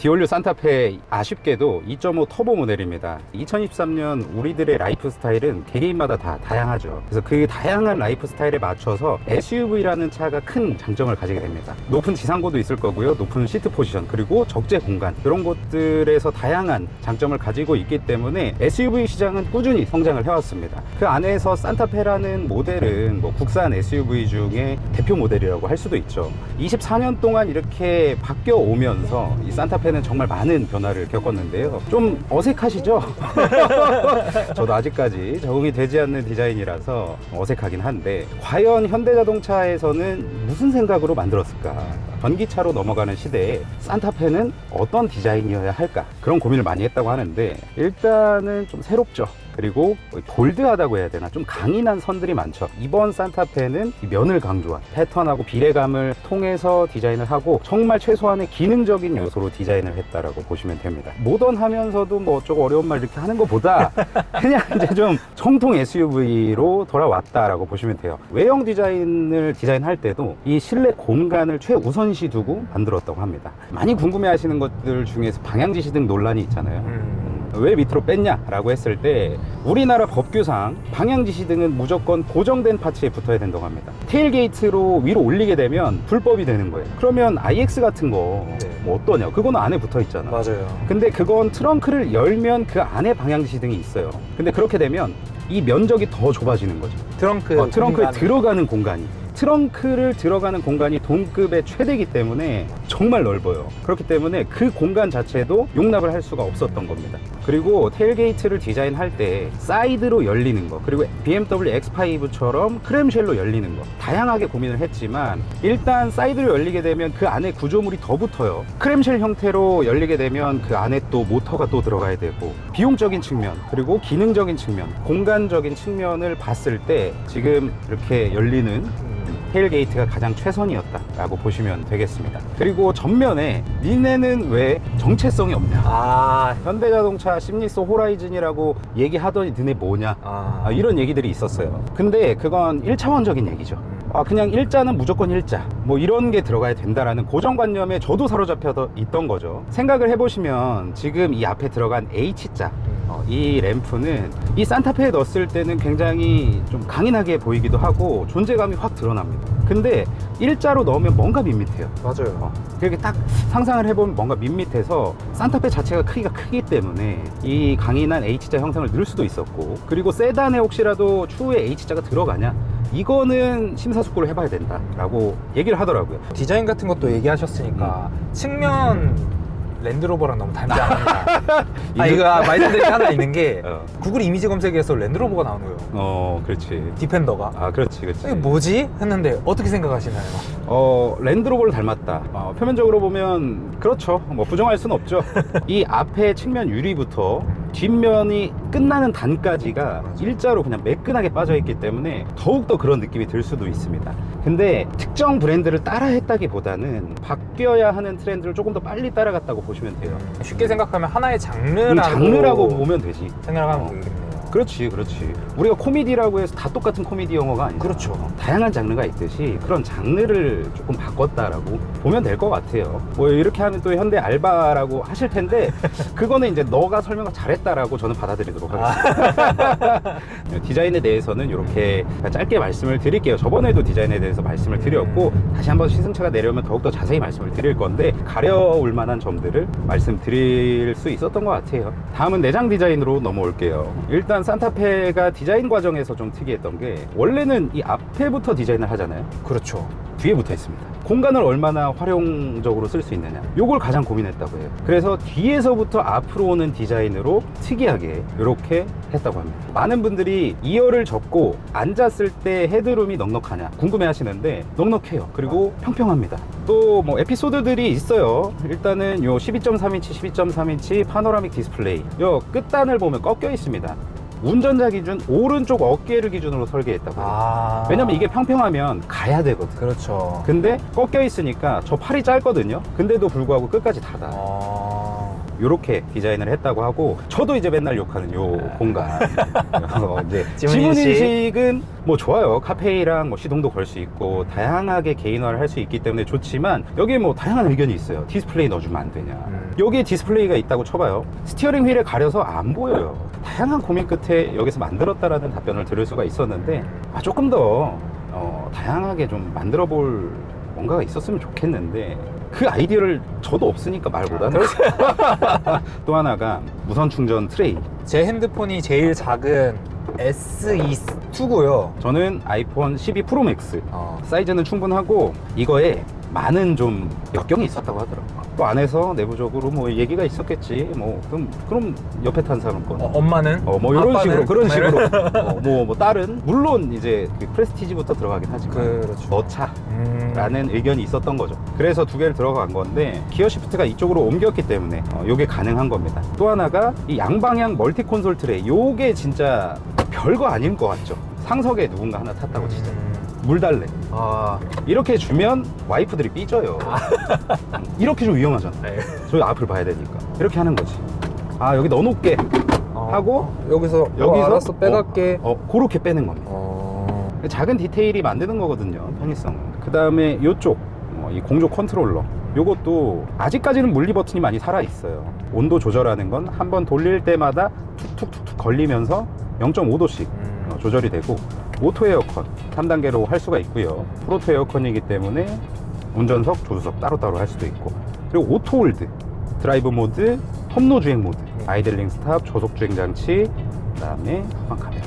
디올류 산타페 아쉽게도 2.5 터보 모델입니다. 2023년 우리들의 라이프 스타일은 개개인마다 다 다양하죠. 그래서 그 다양한 라이프 스타일에 맞춰서 SUV라는 차가 큰 장점을 가지게 됩니다. 높은 지상고도 있을 거고요, 높은 시트 포지션, 그리고 적재 공간, 이런 것들에서 다양한 장점을 가지고 있기 때문에 SUV 시장은 꾸준히 성장을 해왔습니다. 그 안에서 산타페라는 모델은 뭐 국산 SUV 중에 대표 모델이라고 할 수도 있죠. 24년 동안 이렇게 바뀌어 오면서 이 산타페는 정말 많은 변화를 겪었는데요. 좀 어색하시죠? 저도 아직까지 적응이 되지 않는 디자인이라서 어색하긴 한데, 과연 현대자동차에서는 무슨 생각으로 만들었을까? 전기차로 넘어가는 시대에 산타페는 어떤 디자인이어야 할까? 그런 고민을 많이 했다고 하는데, 일단은 좀 새롭죠. 그리고 볼드하다고 해야 되나, 좀 강인한 선들이 많죠. 이번 산타페는 면을 강조한 패턴하고 비례감을 통해서 디자인을 하고 정말 최소한의 기능적인 요소로 디자인을 했다라고 보시면 됩니다. 모던하면서도 뭐 어쩌고 어려운 말 이렇게 하는 것보다 그냥 이제 좀 정통 SUV로 돌아왔다라고 보시면 돼요. 외형 디자인을 디자인할 때도 이 실내 공간을 최우선시 두고 만들었다고 합니다. 많이 궁금해 하시는 것들 중에서 방향지시등 논란이 있잖아요. 왜 밑으로 뺐냐라고 했을 때, 우리나라 법규상 방향지시등은 무조건 고정된 파츠에 붙어야 된다고 합니다. 테일게이트로 위로 올리게 되면 불법이 되는 거예요. 그러면 IX 같은 거 뭐 어떠냐? 그거는 안에 붙어 있잖아. 맞아요. 근데 그건 트렁크를 열면 그 안에 방향지시등이 있어요. 근데 그렇게 되면 이 면적이 더 좁아지는 거죠. 트렁크에 들어가는 공간이, 트렁크를 들어가는 공간이 동급의 최대이기 때문에 정말 넓어요. 그렇기 때문에 그 공간 자체도 용납을 할 수가 없었던 겁니다. 그리고 테일게이트를 디자인할 때 사이드로 열리는 거, 그리고 BMW X5처럼 크램쉘로 열리는 거, 다양하게 고민을 했지만 일단 사이드로 열리게 되면 그 안에 구조물이 더 붙어요. 크램쉘 형태로 열리게 되면 그 안에 또 모터가 또 들어가야 되고, 비용적인 측면, 그리고 기능적인 측면, 공간적인 측면을 봤을 때 지금 이렇게 열리는 테일게이트가 가장 최선이었다라고 보시면 되겠습니다. 그리고 전면에 니네는 왜 정체성이 없냐? 현대자동차 심니소 호라이즌이라고 얘기하더니 너네 뭐냐? 이런 얘기들이 있었어요. 근데 그건 1차원적인 얘기죠. 그냥 일자는 무조건 일자, 뭐 이런 게 들어가야 된다라는 고정관념에 저도 사로잡혀 있던 거죠. 생각을 해보시면 지금 이 앞에 들어간 H자, 이 램프는 이 산타페에 넣었을 때는 굉장히 좀 강인하게 보이기도 하고 존재감이 확 드러납니다. 근데 일자로 넣으면 뭔가 밋밋해요. 맞아요. 그렇게 딱 상상을 해보면 뭔가 밋밋해서, 산타페 자체가 크기가 크기 때문에 이 강인한 H자 형상을 넣을 수도 있었고, 그리고 세단에 혹시라도 추후에 H자가 들어가냐, 이거는 심사숙고를 해봐야 된다라고 얘기를 하더라고요. 디자인 같은 것도 얘기하셨으니까 측면 랜드로버랑 너무 닮지 않았나. 이거 말씀드린 게 하나 있는 게 구글 이미지 검색에서 랜드로버가 나오는 거예요. 그렇지. 디펜더가. 그렇지. 이게 뭐지? 했는데 어떻게 생각하시나요? 랜드로버를 닮았다. 표면적으로 보면 그렇죠. 뭐 부정할 수는 없죠. 이 앞에 측면 유리부터 뒷면이 끝나는 단까지가 일자로 그냥 매끈하게 빠져있기 때문에 더욱더 그런 느낌이 들 수도 있습니다. 근데 특정 브랜드를 따라 했다기보다는 바뀌어야 하는 트렌드를 조금 더 빨리 따라갔다고 보시면 돼요. 쉽게 생각하면 하나의 장르라고 장르라고 보면 되지. 생각하면 되겠네요. 그렇지. 우리가 코미디라고 해서 다 똑같은 코미디 영화가 아니죠. 그렇죠. 다양한 장르가 있듯이 그런 장르를 조금 바꿨다라고 보면 될 것 같아요. 뭐 이렇게 하면 또 현대 알바라고 하실 텐데 그거는 이제 너가 설명을 잘했다라고 저는 받아들이도록 하겠습니다. 디자인에 대해서는 이렇게 짧게 말씀을 드릴게요. 저번에도 디자인에 대해서 말씀을 드렸고, 다시 한번 시승차가 내려오면 더욱더 자세히 말씀을 드릴 건데, 가려울 만한 점들을 말씀드릴 수 있었던 것 같아요. 다음은 내장 디자인으로 넘어올게요. 일단 산타페가 디자인 과정에서 좀 특이했던 게, 원래는 이 앞에부터 디자인을 하잖아요. 그렇죠. 뒤에 붙어 있습니다. 공간을 얼마나 활용적으로 쓸 수 있느냐, 요걸 가장 고민했다고 해요. 그래서 뒤에서부터 앞으로 오는 디자인으로 특이하게 이렇게 했다고 합니다. 많은 분들이 2열을 접고 앉았을 때 헤드룸이 넉넉하냐 궁금해 하시는데, 넉넉해요. 그리고 평평합니다. 또 뭐 에피소드들이 있어요. 일단은 요 12.3인치 12.3인치 파노라믹 디스플레이, 요 끝단을 보면 꺾여 있습니다. 운전자 기준 오른쪽 어깨를 기준으로 설계했다고 해요. 왜냐면 이게 평평하면 가야 되거든. 그렇죠. 근데 꺾여 있으니까 저 팔이 짧거든요. 근데도 불구하고 끝까지 닫아. 이렇게 디자인을 했다고 하고, 저도 이제 맨날 욕하는 요 공간. 이제 지문 지문인식은 뭐 좋아요. 카페이랑 뭐 시동도 걸 수 있고 다양하게 개인화를 할 수 있기 때문에 좋지만, 여기에 뭐 다양한 의견이 있어요. 디스플레이 넣어주면 안 되냐. 여기에 디스플레이가 있다고 쳐봐요. 스티어링 휠에 가려서 안 보여요. 다양한 고민 끝에 여기서 만들었다라는 답변을 들을 수가 있었는데, 조금 더 다양하게 좀 만들어 볼 뭔가가 있었으면 좋겠는데, 그 아이디어를 저도 없으니까 말보다는. 또 하나가 무선 충전 트레이. 제 핸드폰이 제일 작은 SE2고요. 저는 아이폰 12 프로 맥스. 사이즈는 충분하고 이거에 많은 좀 역경이 있었다고 하더라고요. 또 안에서 내부적으로 뭐 얘기가 있었겠지. 뭐 그럼 옆에 탄 사람 건 엄마는? 뭐 이런 아빠는? 식으로, 그런 식으로 뭐 다른, 물론 이제 그 프레스티지부터 들어가긴 하지만 그렇죠. 너차라는 의견이 있었던 거죠. 그래서 두 개를 들어간 건데, 기어 시프트가 이쪽으로 옮겼기 때문에 요게 가능한 겁니다. 또 하나가 이 양방향 멀티 콘솔 트레이. 요게 진짜 별거 아닌 것 같죠. 상석에 누군가 하나 탔다고 치자. 물 달래. 이렇게 주면 와이프들이 삐져요. 이렇게 좀 위험하잖아. 네. 저희 앞을 봐야 되니까. 이렇게 하는 거지. 여기 넣어놓게 하고 여기서 알았어 빼갈게. 그렇게 빼는 겁니다. 작은 디테일이 만드는 거거든요, 편의성은. 그 다음에 요쪽 이 공조 컨트롤러, 요것도 아직까지는 물리 버튼이 많이 살아있어요. 온도 조절하는 건 한 번 돌릴 때마다 툭툭툭툭 걸리면서 0.5도씩 조절이 되고, 오토 에어컨 3단계로 할 수가 있고요. 프로토 에어컨이기 때문에 운전석, 조수석 따로따로 할 수도 있고, 그리고 오토 홀드, 드라이브 모드, 험로 주행 모드, 아이들링 스탑, 저속 주행 장치, 그 다음에 후방 카메라,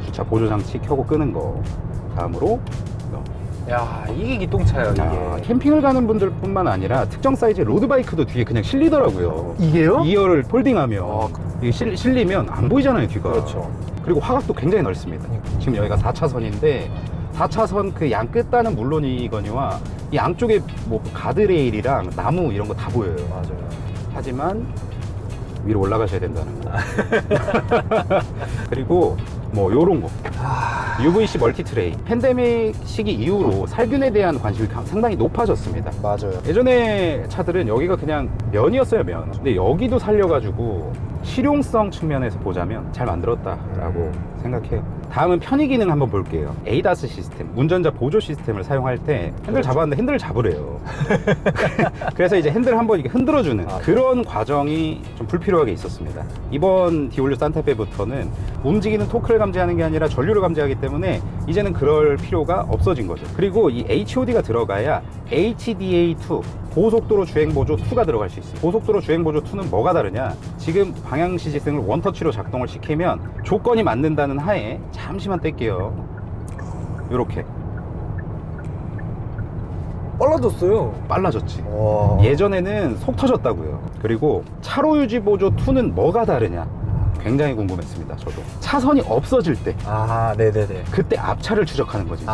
주차 보조 장치 켜고 끄는 거. 다음으로 야, 이게 기똥차예요, 이게. 캠핑을 가는 분들 뿐만 아니라 특정 사이즈 로드바이크도 뒤에 그냥 실리더라고요. 이게요? 2열을 폴딩하면 이게 실리면 안 보이잖아요, 뒤가. 그렇죠. 그리고 화각도 굉장히 넓습니다. 지금 여기가 4차선인데 4차선 그 양 끝단은 물론이거니와 이 양쪽에 뭐 가드레일이랑 나무 이런 거 다 보여요. 맞아요. 하지만 위로 올라가셔야 된다는 거. 그리고 뭐 요런 거, UVC 멀티 트레이. 팬데믹 시기 이후로 살균에 대한 관심이 상당히 높아졌습니다. 맞아요. 예전에 차들은 여기가 그냥 면이었어요, 면. 근데 여기도 살려가지고 실용성 측면에서 보자면 잘 만들었다라고 생각해요. 다음은 편의 기능 한번 볼게요. 에이다스 시스템, 운전자 보조 시스템을 사용할 때 핸들 잡았는데 핸들을 잡으래요. 그래서 이제 핸들 한번 이렇게 흔들어주는 그런 과정이 좀 불필요하게 있었습니다. 이번 디올류 산타페부터는 움직이는 토크를 감지하는 게 아니라 전류를 감지하기 때문에 이제는 그럴 필요가 없어진 거죠. 그리고 이 HOD가 들어가야 HDA2, 고속도로 주행보조 2가 들어갈 수 있어요. 고속도로 주행보조 2는 뭐가 다르냐, 지금 방향지시등을 원터치로 작동을 시키면 조건이 맞는다는 하에, 잠시만 뗄게요, 요렇게 빨라졌지. 예전에는 속 터졌다고요. 그리고 차로 유지 보조 2는 뭐가 다르냐, 굉장히 궁금했습니다. 저도 차선이 없어질 때 네네네. 그때 앞차를 추적하는 거지.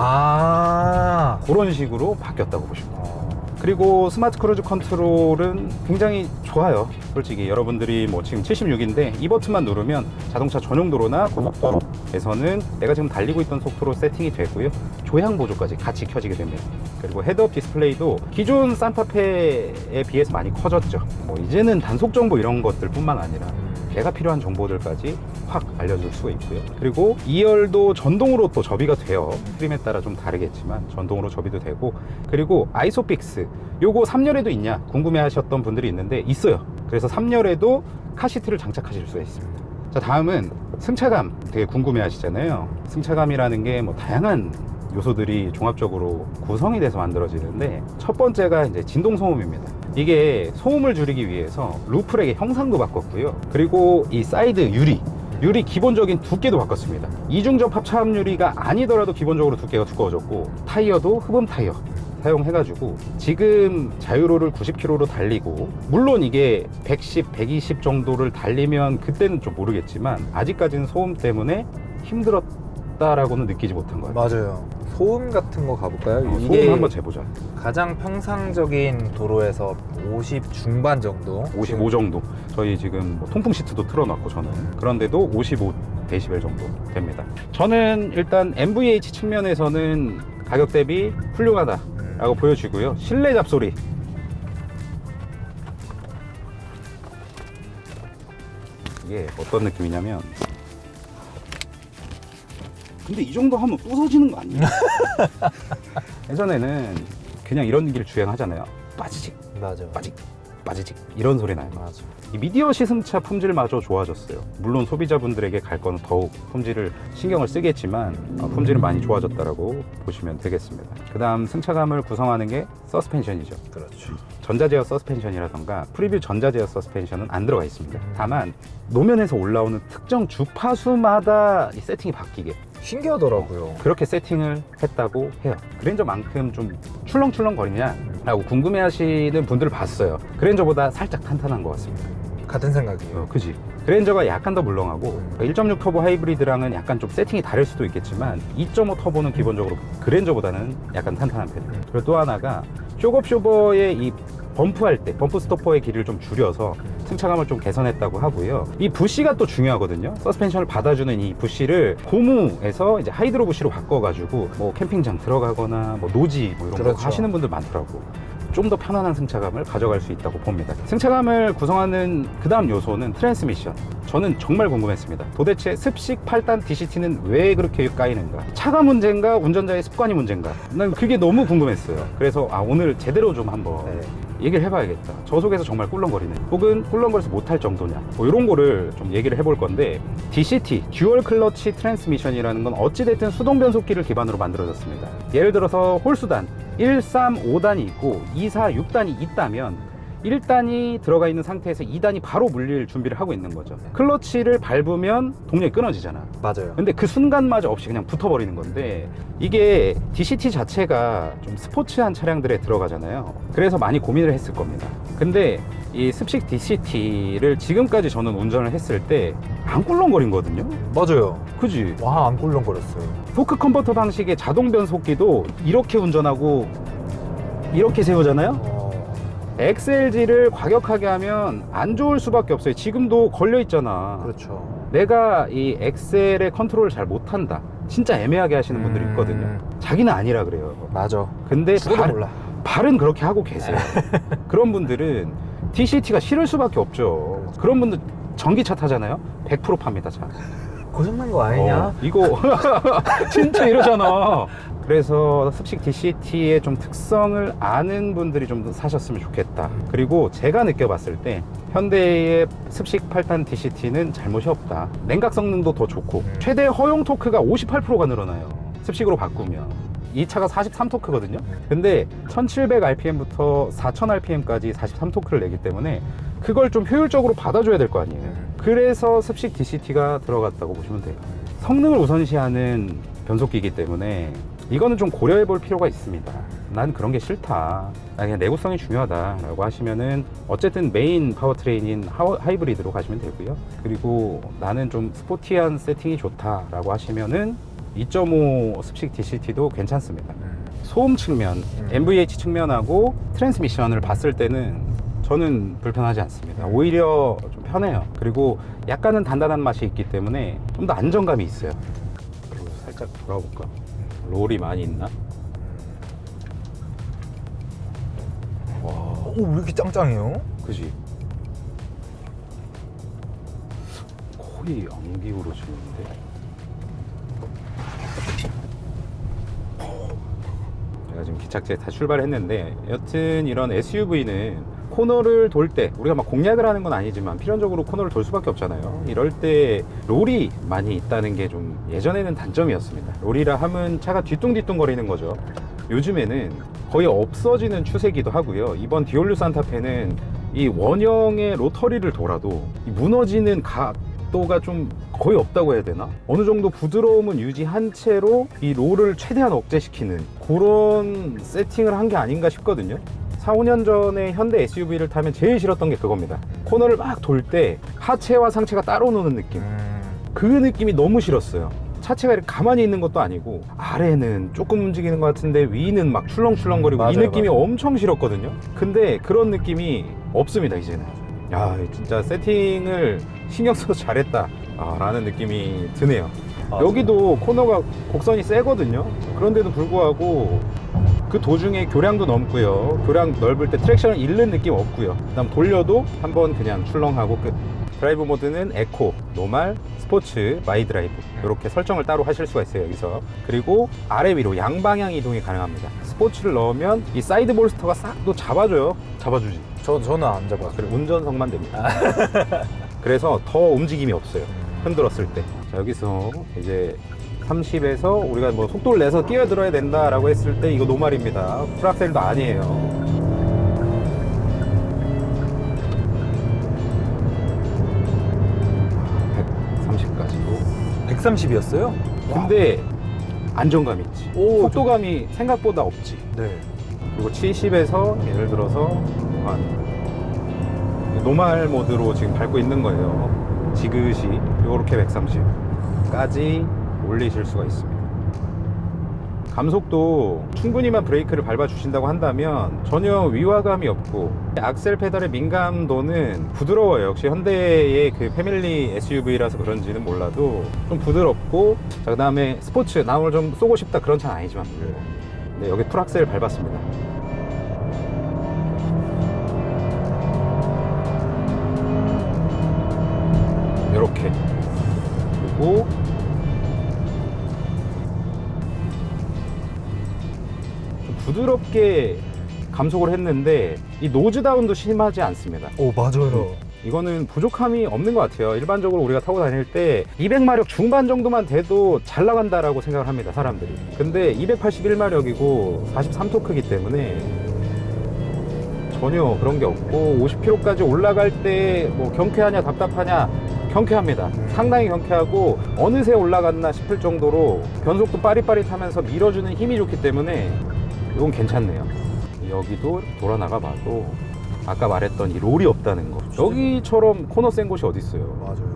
그런 식으로 바뀌었다고 보시면 돼요. 그리고 스마트 크루즈 컨트롤은 굉장히 좋아요. 솔직히 여러분들이 뭐 지금 76인데 이 버튼만 누르면 자동차 전용 도로나 고속도로에서는 내가 지금 달리고 있던 속도로 세팅이 되고요. 조향 보조까지 같이 켜지게 됩니다. 그리고 헤드업 디스플레이도 기존 산타페에 비해서 많이 커졌죠. 뭐 이제는 단속 정보 이런 것들 뿐만 아니라 내가 필요한 정보들까지 확 알려줄 수가 있고요. 그리고 2열도 전동으로 또 접이가 돼요. 트림에 따라 좀 다르겠지만 전동으로 접이도 되고, 그리고 아이소픽스, 요거 3열에도 있냐 궁금해 하셨던 분들이 있는데 있어요. 그래서 3열에도 카시트를 장착하실 수가 있습니다. 자, 다음은 승차감 되게 궁금해 하시잖아요. 승차감이라는 게 뭐 다양한 요소들이 종합적으로 구성이 돼서 만들어지는데, 첫 번째가 이제 진동 소음입니다. 이게 소음을 줄이기 위해서 루프렉의 형상도 바꿨고요. 그리고 이 사이드 유리 기본적인 두께도 바꿨습니다. 이중접 합차압 유리가 아니더라도 기본적으로 두께가 두꺼워졌고, 타이어도 흡음 타이어 사용해가지고 지금 자유로를 90km로 달리고, 물론 이게 110, 120 정도를 달리면 그때는 좀 모르겠지만 아직까지는 소음 때문에 힘들었다라고는 느끼지 못한 거예요. 맞아요. 소음 같은 거 가볼까요? 소음 한번 재보자. 가장 평상적인 도로에서 50 중반 정도, 55 정도. 저희 지금 뭐 통풍 시트도 틀어놨고 저는, 그런데도 55 데시벨 정도 됩니다. 저는 일단 MVH 측면에서는 가격 대비 훌륭하다라고 보여지고요. 실내 잡소리 이게 어떤 느낌이냐면, 근데 이 정도 하면 부서지는 거 아니에요? 예전에는 그냥 이런 길 주행하잖아요. 빠지직 맞아. 빠지직 이런 소리 나요. 맞아. 이 미디어 시승차 품질마저 좋아졌어요. 물론 소비자분들에게 갈 거는 더욱 품질을 신경을 쓰겠지만 품질은 많이 좋아졌다라고 보시면 되겠습니다. 그 다음 승차감을 구성하는 게 서스펜션이죠. 그렇죠. 전자제어 서스펜션이라던가 프리뷰 전자제어 서스펜션은 안 들어가 있습니다. 다만 노면에서 올라오는 특정 주파수마다 이 세팅이 바뀌게 신기하더라고요. 그렇게 세팅을 했다고 해요. 그랜저만큼 좀 출렁출렁거리냐 라고 궁금해하시는 분들을 봤어요. 그랜저보다 살짝 탄탄한 것 같습니다. 같은 생각이에요. 그지? 그랜저가 약간 더 물렁하고 1.6 터보 하이브리드랑은 약간 좀 세팅이 다를 수도 있겠지만 2.5 터보는 기본적으로 그랜저보다는 약간 탄탄한 편이에요. 그리고 또 하나가 쇼겁쇼버의 이 범프할 때 범프 스토퍼의 길이를 좀 줄여서 승차감을 좀 개선했다고 하고요. 이 부시가 또 중요하거든요. 서스펜션을 받아주는 이 부시를 고무에서 이제 하이드로 부시로 바꿔가지고 뭐 캠핑장 들어가거나 뭐 노지 뭐 이런 거 그렇죠. 하시는 분들 많더라고. 좀 더 편안한 승차감을 가져갈 수 있다고 봅니다. 승차감을 구성하는 그 다음 요소는 트랜스미션. 저는 정말 궁금했습니다. 도대체 습식 8단 DCT는 왜 그렇게 까이는가? 차가 문제인가? 운전자의 습관이 문제인가? 난 그게 너무 궁금했어요. 그래서 오늘 제대로 좀 한번 얘기를 해봐야겠다. 저속에서 정말 꿀렁거리는 혹은 꿀렁거려서 못할 정도냐 뭐 이런 거를 좀 얘기를 해볼 건데, DCT, 듀얼 클러치 트랜스미션이라는 건 어찌됐든 수동 변속기를 기반으로 만들어졌습니다. 예를 들어서 홀수단 1, 3, 5단이 있고 2, 4, 6단이 있다면 1단이 들어가 있는 상태에서 2단이 바로 물릴 준비를 하고 있는 거죠. 클러치를 밟으면 동력이 끊어지잖아. 맞아요. 근데 그 순간마저 없이 그냥 붙어버리는 건데, 이게 DCT 자체가 좀 스포츠한 차량들에 들어가잖아요. 그래서 많이 고민을 했을 겁니다. 근데 이 습식 DCT를 지금까지 저는 운전을 했을 때 안 꿀렁거린거든요. 맞아요. 그지? 와, 안 꿀렁거렸어요. 토크 컨버터 방식의 자동 변속기도 이렇게 운전하고 이렇게 세우잖아요. XLG를 과격하게 하면 안 좋을 수밖에 없어요. 지금도 걸려 있잖아. 그렇죠. 내가 이 엑셀의 컨트롤을 잘 못한다, 진짜 애매하게 하시는 분들이 있거든요. 자기는 아니라 그래요. 맞아. 근데 몰라. 발은 그렇게 하고 계세요. 그런 분들은 DCT가 싫을 수밖에 없죠. 그런 분들 전기차 타잖아요. 100% 팝니다, 차. 고장난 거 아니냐? 이거 진짜 이러잖아. 그래서 습식 DCT의 좀 특성을 아는 분들이 좀 더 사셨으면 좋겠다. 그리고 제가 느껴봤을 때 현대의 습식 8단 DCT는 잘못이 없다. 냉각 성능도 더 좋고 최대 허용 토크가 58%가 늘어나요. 습식으로 바꾸면. 이 차가 43토크거든요. 근데 1700rpm부터 4000rpm까지 43토크를 내기 때문에 그걸 좀 효율적으로 받아줘야 될 거 아니에요. 그래서 습식 DCT가 들어갔다고 보시면 돼요. 성능을 우선시하는 변속기이기 때문에 이거는 좀 고려해 볼 필요가 있습니다. 난 그런 게 싫다, 그냥 내구성이 중요하다라고 하시면은 어쨌든 메인 파워트레인인 하이브리드로 가시면 되고요. 그리고 나는 좀 스포티한 세팅이 좋다라고 하시면은 2.5 습식 DCT도 괜찮습니다. 소음 측면, NVH 측면하고 트랜스미션을 봤을 때는 저는 불편하지 않습니다. 오히려 좀 편해요. 그리고 약간은 단단한 맛이 있기 때문에 좀 더 안정감이 있어요. 그리고 살짝 돌아볼까? 롤이 많이 있나? 와, 오, 왜 이렇게 짱짱해요? 그지? 거의 안 기울어지는데? 제가 지금 기착지에 다 출발했는데, 여튼 이런 SUV는 코너를 돌 때, 우리가 막 공략을 하는 건 아니지만 필연적으로 코너를 돌 수밖에 없잖아요. 이럴 때 롤이 많이 있다는 게 좀 예전에는 단점이었습니다. 롤이라 하면 차가 뒤뚱뒤뚱 거리는 거죠. 요즘에는 거의 없어지는 추세기도 하고요. 이번 디올류 산타페는 이 원형의 로터리를 돌아도 이 무너지는 각도가 좀 거의 없다고 해야 되나? 어느 정도 부드러움은 유지한 채로 이 롤을 최대한 억제시키는 그런 세팅을 한 게 아닌가 싶거든요. 4, 5년 전에 현대 SUV를 타면 제일 싫었던 게 그겁니다. 코너를 막 돌 때 하체와 상체가 따로 노는 느낌. 그 느낌이 너무 싫었어요. 차체가 이렇게 가만히 있는 것도 아니고 아래는 조금 움직이는 것 같은데 위는 막 출렁출렁거리고 이 느낌이 엄청 싫었거든요. 근데 그런 느낌이 없습니다, 이제는. 야, 진짜 세팅을 신경 써서 잘했다 라는 느낌이 드네요. 여기도 코너가 곡선이 세거든요. 그런데도 불구하고 그 도중에 교량도 넘고요. 교량 넓을 때 트랙션을 잃는 느낌 없고요. 그다음 돌려도 한번 그냥 출렁하고 끝. 드라이브 모드는 에코, 노말, 스포츠, 마이 드라이브 이렇게 설정을 따로 하실 수가 있어요 여기서. 그리고 아래 위로 양방향 이동이 가능합니다. 스포츠를 넣으면 이 사이드 볼스터가 싹 또 잡아줘요. 잡아주지. 저는 안 잡아요. 그래, 운전석만 됩니다. 그래서 더 움직임이 없어요. 흔들었을 때. 자, 여기서 이제 30에서 우리가 뭐 속도를 내서 끼어들어야 된다라고 했을 때 이거 노말입니다. 풀악셀도 아니에요. 130까지도. 130이었어요? 근데 안정감 있지. 오, 속도감이 생각보다 없지. 네. 그리고 70에서 예를 들어서 한 노말 모드로 지금 밟고 있는 거예요. 지그시 이렇게 130까지 올리실 수가 있습니다. 감속도 충분히만 브레이크를 밟아 주신다고 한다면 전혀 위화감이 없고, 악셀 페달의 민감도는 부드러워요. 역시 현대의 그 패밀리 SUV라서 그런지는 몰라도 좀 부드럽고, 자, 그 다음에 스포츠, 나 오늘 좀 쏘고 싶다 그런 차는 아니지만 네, 여기 풀악셀 밟았습니다. 이렇게. 그리고 좀 부드럽게 감속을 했는데 이 노즈 다운도 심하지 않습니다. 오, 맞아요. 이거는 부족함이 없는 것 같아요. 일반적으로 우리가 타고 다닐 때 200마력 중반 정도만 돼도 잘 나간다라고 생각을 합니다, 사람들이. 근데 281마력이고 43토크이기 때문에 전혀 그런 게 없고, 50km까지 올라갈 때 뭐 경쾌하냐 답답하냐, 경쾌합니다. 상당히 경쾌하고 어느새 올라갔나 싶을 정도로 변속도 빠릿빠릿하면서 밀어주는 힘이 좋기 때문에 이건 괜찮네요. 여기도 돌아 나가 봐도 아까 말했던 이 롤이 없다는 거. 여기처럼 코너 센 곳이 어디 있어요? 맞아요.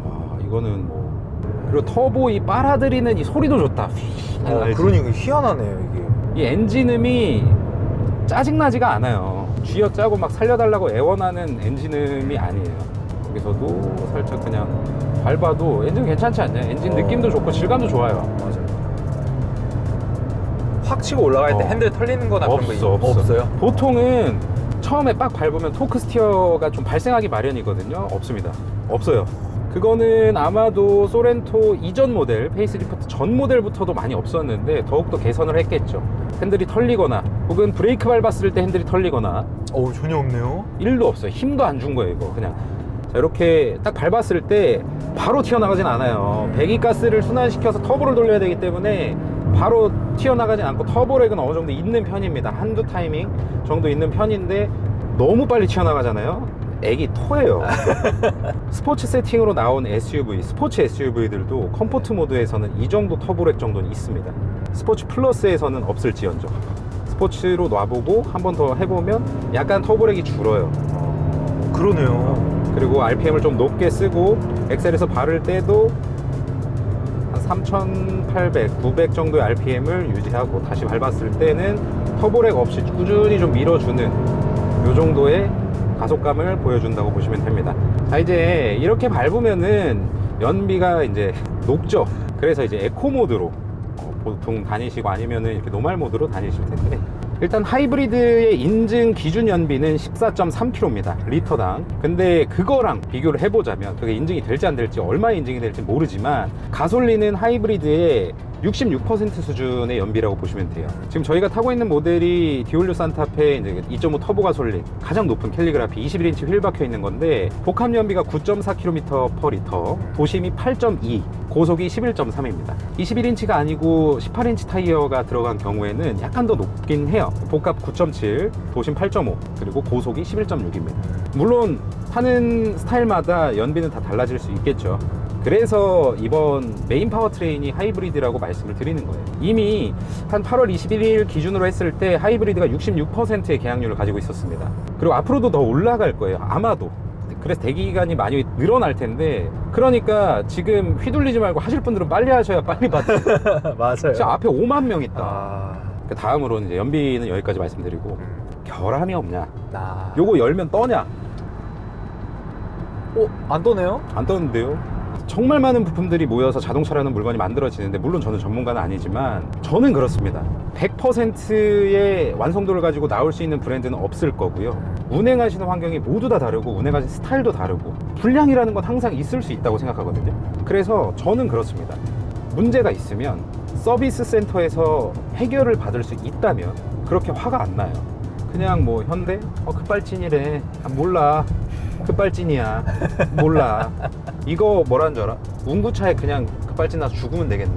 와, 이거는 뭐. 그리고 터보 이 빨아들이는 이 소리도 좋다. 알지? 그러니까 희한하네요 이게. 이 엔진음이 짜증나지가 않아요. 쥐어짜고 막 살려달라고 애원하는 엔진음이 아니에요. 여기서도 살짝 그냥 밟아도 엔진 괜찮지 않냐? 엔진 느낌도 좋고 질감도 좋아요. 맞아요. 확 치고 올라갈 때 핸들 털리는 거나 그런 거 없어요? 보통은 처음에 빡 밟으면 토크 스티어가 좀 발생하기 마련이거든요. 없습니다. 없어요. 그거는 아마도 소렌토 이전 모델, 페이스리프트 전 모델부터도 많이 없었는데 더욱더 개선을 했겠죠. 핸들이 털리거나 혹은 브레이크 밟았을 때 핸들이 털리거나. 전혀 없네요. 1도 없어요. 힘도 안 준 거예요, 이거. 그냥 자, 이렇게 딱 밟았을 때 바로 튀어나가진 않아요. 배기가스를 순환시켜서 터보를 돌려야 되기 때문에 바로 튀어나가진 않고, 터보렉은 어느 정도 있는 편입니다. 한두 타이밍 정도 있는 편인데 너무 빨리 튀어나가잖아요. 애기 토해요. 스포츠 세팅으로 나온 SUV, 스포츠 SUV들도 컴포트 모드에서는 이 정도 터보렉 정도는 있습니다. 스포츠 플러스에서는 없을지언정. 스포츠로 놔보고 한 번 더 해보면 약간 터보렉이 줄어요. 그러네요. 그리고 RPM을 좀 높게 쓰고 엑셀에서 바를 때도 한 3,800, 900 정도의 RPM을 유지하고 다시 밟았을 때는 터보렉 없이 꾸준히 좀 밀어주는 요 정도의 가속감을 보여준다고 보시면 됩니다. 자, 이제 이렇게 밟으면은 연비가 이제 녹죠. 그래서 이제 에코 모드로 보통 다니시고 아니면은 이렇게 노말 모드로 다니실 텐데, 일단 하이브리드의 인증 기준 연비는 14.3km입니다. 리터당. 근데 그거랑 비교를 해보자면 그게 인증이 될지 안 될지, 얼마 인증이 될지 모르지만 가솔린은 하이브리드의 66% 수준의 연비라고 보시면 돼요. 지금 저희가 타고 있는 모델이 디올류 산타페 이제 2.5 터보 가솔린, 가장 높은 캘리그라피 21인치 휠 박혀 있는 건데 복합 연비가 9.4km/리터, 도심이 8.2, 고속이 11.3입니다. 21인치가 아니고 18인치 타이어가 들어간 경우에는 약간 더 높긴 해요. 복합 9.7, 도심 8.5, 그리고 고속이 11.6입니다. 물론 타는 스타일마다 연비는 다 달라질 수 있겠죠. 그래서 이번 메인 파워트레인이 하이브리드라고 말씀을 드리는 거예요. 이미 한 8월 21일 기준으로 했을 때 하이브리드가 66%의 개량률을 가지고 있었습니다. 그리고 앞으로도 더 올라갈 거예요, 아마도. 그래서 대기간이 많이 늘어날 텐데, 그러니까 지금 휘둘리지 말고 하실 분들은 빨리 하셔야 빨리 받죠. 맞아요. 진짜 앞에 5만 명 있다. 그 다음으로는 이제 연비는 여기까지 말씀드리고, 결함이 없냐, 요거 열면 떠냐. 안 떠네요? 안 떴는데요. 정말 많은 부품들이 모여서 자동차라는 물건이 만들어지는데, 물론 저는 전문가는 아니지만 저는 그렇습니다. 100%의 완성도를 가지고 나올 수 있는 브랜드는 없을 거고요. 운행하시는 환경이 모두 다 다르고 운행하시는 스타일도 다르고 불량이라는 건 항상 있을 수 있다고 생각하거든요. 그래서 저는 그렇습니다. 문제가 있으면 서비스 센터에서 해결을 받을 수 있다면 그렇게 화가 안 나요. 그냥 뭐 현대? 급발진이래. 몰라. 급발진이야. 몰라. 이거 뭐라는 줄 알아? 운구차에 그냥 급발진 나서 죽으면 되겠네.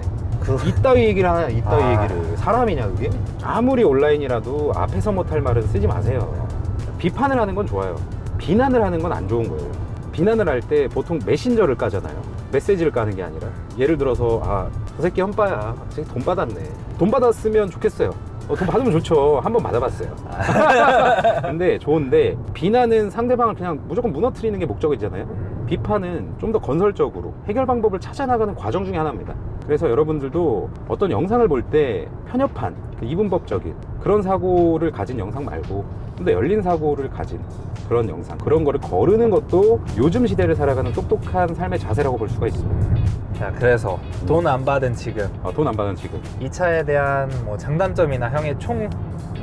이따위 얘기를 하나, 이따위 얘기를. 사람이냐 그게? 아무리 온라인이라도 앞에서 못할 말은 쓰지 마세요. 비판을 하는 건 좋아요. 비난을 하는 건 안 좋은 거예요. 비난을 할 때 보통 메신저를 까잖아요. 메시지를 까는 게 아니라, 예를 들어서 저 새끼 헌빠야. 저 새끼 돈 받았네. 돈 받았으면 좋겠어요. 돈 받으면 좋죠. 한번 받아봤어요. 근데 좋은데, 비난은 상대방을 그냥 무조건 무너뜨리는 게 목적이잖아요. 비판은 좀 더 건설적으로 해결 방법을 찾아나가는 과정 중에 하나입니다. 그래서 여러분들도 어떤 영상을 볼 때 편협한, 이분법적인 그런 사고를 가진 영상 말고 좀 더 열린 사고를 가진 그런 영상, 그런 거를 거르는 것도 요즘 시대를 살아가는 똑똑한 삶의 자세라고 볼 수가 있습니다. 자, 그래서 돈 안 받은 지금, 돈 안 받은 지금 이 차에 대한 뭐 장단점이나 형의 총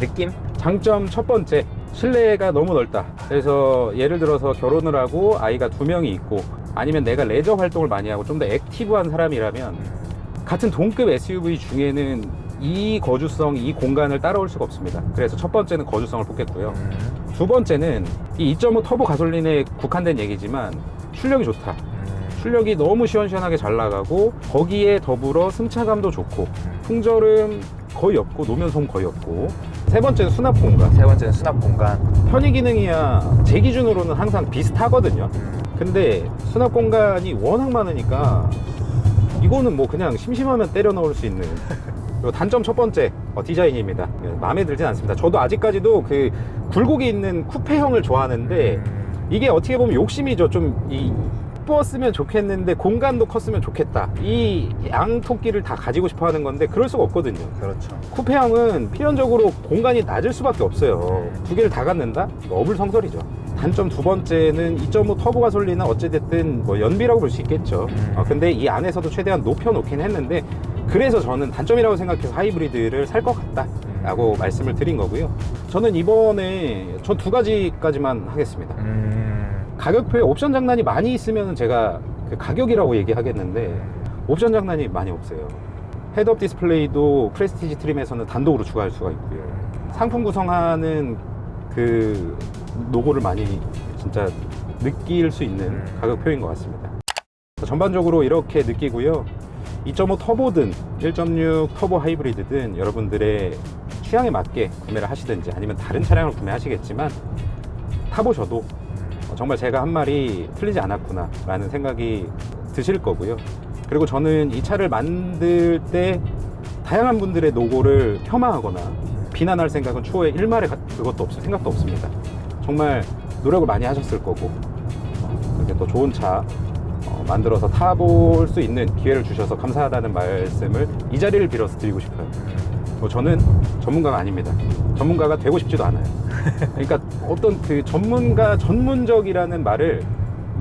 느낌? 장점 첫 번째, 실내가 너무 넓다. 그래서 예를 들어서 결혼을 하고 아이가 2명이 있고, 아니면 내가 레저 활동을 많이 하고 좀 더 액티브한 사람이라면 같은 동급 SUV 중에는 이 거주성, 이 공간을 따라올 수가 없습니다. 그래서 첫 번째는 거주성을 뽑겠고요. 두 번째는 이 2.5 터보 가솔린에 국한된 얘기지만 출력이 좋다. 출력이 너무 시원시원하게 잘 나가고, 거기에 더불어 승차감도 좋고, 풍절음 거의 없고, 노면소음 거의 없고. 세 번째는 수납 공간. 세 번째는 수납 공간. 편의 기능이야 제 기준으로는 항상 비슷하거든요. 근데 수납 공간이 워낙 많으니까 이거는 뭐 그냥 심심하면 때려 넣을 수 있는. 그리고 단점 첫 번째, 디자인입니다. 마음에 들진 않습니다. 저도 아직까지도 그 굴곡이 있는 쿠페형을 좋아하는데, 이게 어떻게 보면 욕심이죠. 좀 이뻤으면 좋겠는데 공간도 컸으면 좋겠다, 이 양토끼를 다 가지고 싶어 하는 건데 그럴 수가 없거든요. 그렇죠. 쿠페형은 필연적으로 공간이 낮을 수밖에 없어요. 두 개를 다 갖는다? 이거 어불성설이죠. 단점 두 번째는 2.5 터보 가솔린은 어찌됐든 뭐 연비라고 볼 수 있겠죠. 근데 이 안에서도 최대한 높여놓긴 했는데, 그래서 저는 단점이라고 생각해서 하이브리드를 살 것 같다 라고 말씀을 드린 거고요. 저는 이번에 전 2가지까지만 하겠습니다. 가격표에 옵션 장난이 많이 있으면 제가 그 가격이라고 얘기하겠는데, 옵션 장난이 많이 없어요. 헤드업 디스플레이도 프레스티지 트림에서는 단독으로 추가할 수가 있고요. 상품 구성하는 그 노고를 많이 진짜 느낄 수 있는 가격표인 것 같습니다. 전반적으로 이렇게 느끼고요. 2.5 터보든 1.6 터보 하이브리드든 여러분들의 취향에 맞게 구매를 하시든지 아니면 다른 차량을 구매하시겠지만, 타보셔도 정말 제가 한 말이 틀리지 않았구나 라는 생각이 드실 거고요. 그리고 저는 이 차를 만들 때 다양한 분들의 노고를 폄하하거나 비난할 생각은 추후에 일말의 그것도 생각도 없습니다. 정말 노력을 많이 하셨을 거고, 그렇게 또 좋은 차 만들어서 타볼 수 있는 기회를 주셔서 감사하다는 말씀을 이 자리를 빌어서 드리고 싶어요. 저는 전문가가 아닙니다. 전문가가 되고 싶지도 않아요. 그러니까 어떤 그 전문적이라는 말을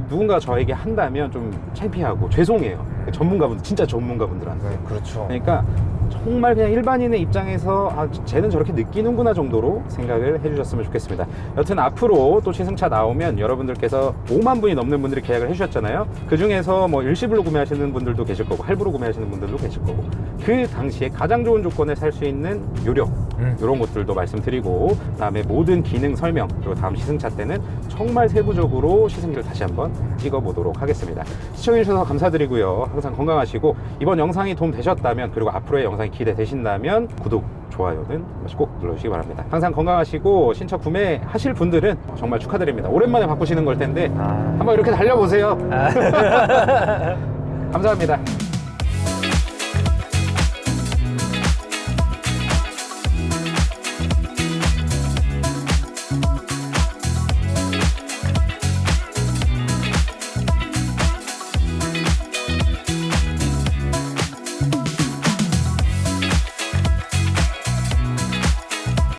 누군가 저에게 한다면 좀 창피하고 죄송해요. 전문가분들, 진짜 전문가분들한테. 그렇죠. 그러니까 정말 그냥 일반인의 입장에서 쟤는 저렇게 느끼는구나 정도로 생각을 해주셨으면 좋겠습니다. 여튼 앞으로 또 시승차 나오면 여러분들께서 5만 분이 넘는 분들이 계약을 해주셨잖아요. 그 중에서 뭐 일시불로 구매하시는 분들도 계실 거고, 할부로 구매하시는 분들도 계실 거고, 그 당시에 가장 좋은 조건에 살 수 있는 요령, 이런 것들도 말씀드리고, 그다음에 모든 기능 설명, 그리고 다음 시승차 때는 정말 세부적으로 시승기를 다시 한번 찍어보도록 하겠습니다. 시청해주셔서 감사드리고요. 항상 건강하시고, 이번 영상이 도움 되셨다면, 그리고 앞으로의 영상이 기대되신다면 구독, 좋아요는 한 번씩 꼭 눌러주시기 바랍니다. 항상 건강하시고, 신차 구매하실 분들은 정말 축하드립니다. 오랜만에 바꾸시는 걸 텐데 한번 이렇게 달려보세요. 감사합니다.